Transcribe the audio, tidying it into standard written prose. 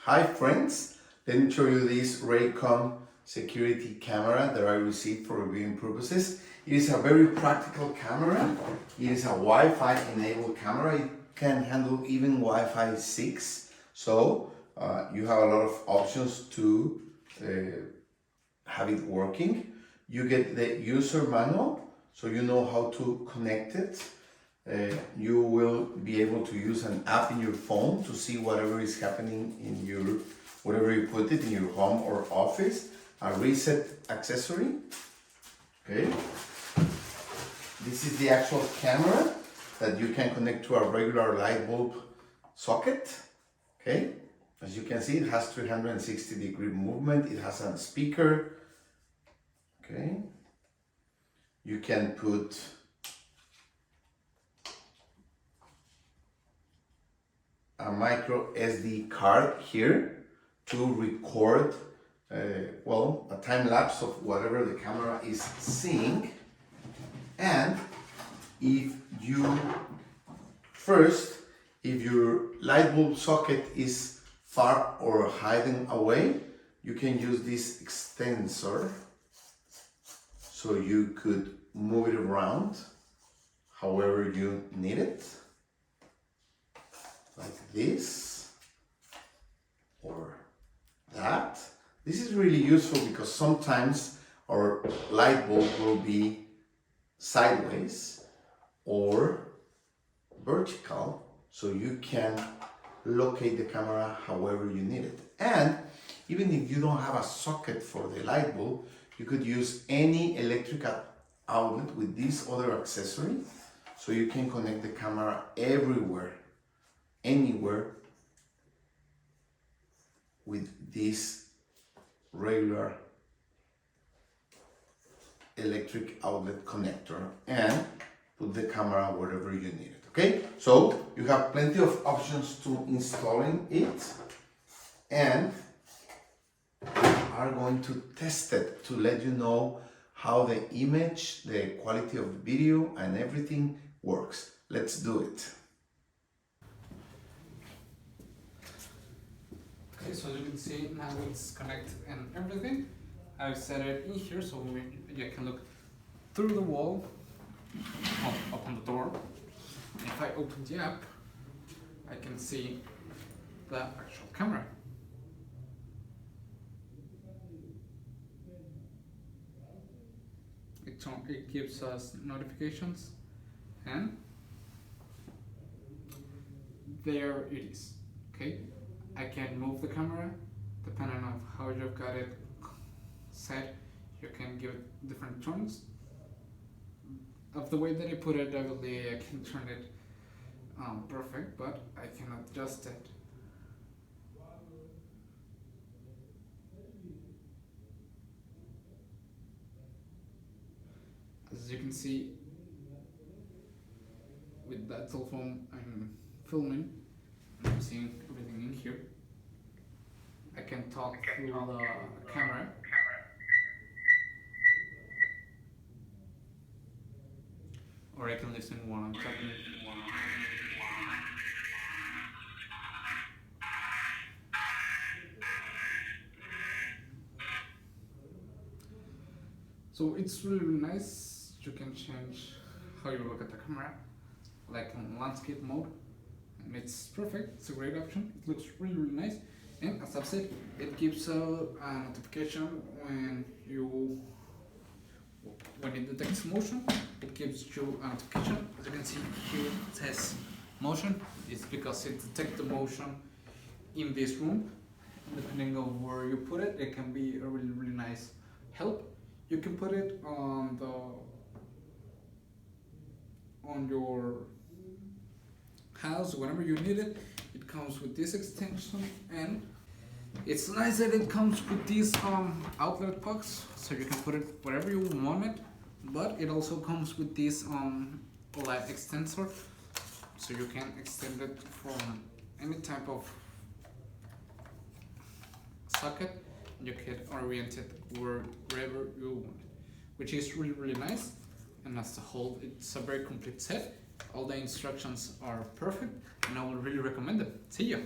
Hi friends, let me show you this Raycom security camera that I received for reviewing purposes. It is a very practical camera. It is a Wi-Fi enabled camera. It can handle even Wi-Fi 6. So you have a lot of options to have it working. You get the user manual, so you know how to connect it. You will be able to use an app in your phone to see whatever is happening in your, whatever you put it in your home or office. A reset accessory. Okay. This is the actual camera that you can connect to a regular light bulb socket. Okay. As you can see, it has 360-degree movement. It has a speaker. Okay. You can put a micro SD card here to record a time lapse of whatever the camera is seeing. And if your light bulb socket is far or hiding away, you can use this extensor, so you could move it around however you need it, like this or that. This is really useful because sometimes our light bulb will be sideways or vertical, so you can locate the camera however you need it. And even if you don't have a socket for the light bulb, you could use any electric outlet with this other accessory, so you can connect the camera everywhere, anywhere, with this regular electric outlet connector and put the camera wherever you need it. Okay, so you have plenty of options to installing it, and we are going to test it to let you know how the image, the quality of the video and everything works. Let's do it. Okay, so as you can see, now it's connected and everything. I've set it in here so you can look through the wall, up on the door. If I open the app, I can see the actual camera. It gives us notifications, and there it is. Okay, I can move the camera depending on how you've got it set. You can give it different tones. Of the way that I put it, obviously I can turn it perfect, but I can adjust it. As you can see, with that cell phone I'm filming, I'm seeing everything in here. I can talk through the camera. Or I can listen while I'm talking. So it's really, really nice. You can change how you look at the camera, like in landscape mode, and it's perfect. It's a great option. It looks really, really nice. And as I've said, it gives a notification when it detects motion. It gives you a notification. As you can see here, it says motion. It's because it detects the motion in this room. Depending on where you put it, it can be a really, really nice help. You can put it on your house whenever you need it. It comes with this extension, and it's nice that it comes with this outlet box, so you can put it wherever you want it. But it also comes with this light extensor, so you can extend it from any type of socket. You can orient it wherever you want, which is really, really nice. And as a whole, it's a very complete set. All the instructions are perfect, and I will really recommend it. See ya!